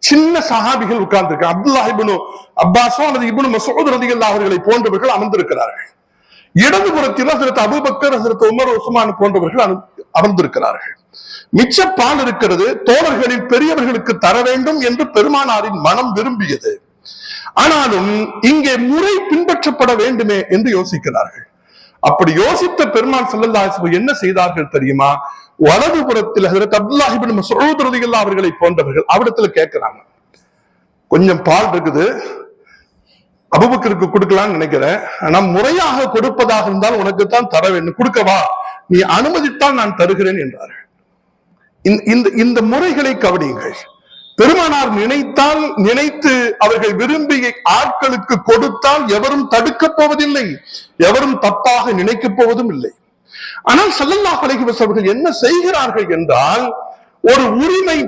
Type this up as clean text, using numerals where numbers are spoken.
சின்ன சஹாபிகள் உட்கார்ந்திருக்க அப்துல்லாஹ் இப்னு அப்பாஸோ அல்லது இப்னு மஸ்ஊத் ரலியல்லாஹு அவர்களை போன்றவர்கள் அமர்ந்திருக்கிறார்கள். இடதுபுறத்தில் ஹஜ்ரத் அபூபக்கர், ஹஜ்ரத் உமர், உஸ்மான் போன்றவர்கள் அமர்ந்திருக்கிறார்கள். மிச்ச பால் இருக்கிறது, தோழர்களின் பெரியவர்களுக்கு தர வேண்டும் என்று பெருமானாரின் மனம் விரும்பியது. ஆனாலும் இங்கே முறை பின்பற்றப்பட வேண்டுமே என்று யோசிக்கிறார்கள். அப்படி யோசித்த பெருமான் ஸல்லல்லாஹு அலைஹி வஸல்லம் என்ன செய்தார்கள் தெரியுமா? வலதுபுறத்தில் ஹஜ்ரத் அப்துல்லாஹ் இப்னு மஸ்ஊத் ரலியல்லாஹு அவர்களை போன்றவர்கள் அவரிடத்துல கேட்கிறாங்க, கொஞ்சம் பால் இருக்குது, அபூபக்கருக்கு கொடுக்கலாம்னு நினைக்கிறேன், ஆனா முறையாக கொடுப்பதாக இருந்தால் உனக்கு தான் தர வேண்டும், கொடுக்கவா, நீ அனுமதித்தால் நான் தருகிறேன் என்றார்கள். இந்த முறைகளை கவனியுங்கள். பெருமானார் நினைத்து அவர்கள் விரும்பிய ஆட்களுக்கு கொடுத்தால் எவரும் தடுக்கப் போவதில்லை, எவரும் தப்பாக நினைக்கப் போவதும் இல்லை. ஆனால் ஸல்லல்லாஹு அலைஹி வஸல்லம் என்ன செய்கிறார்கள் என்றால், ஒரு உரிமை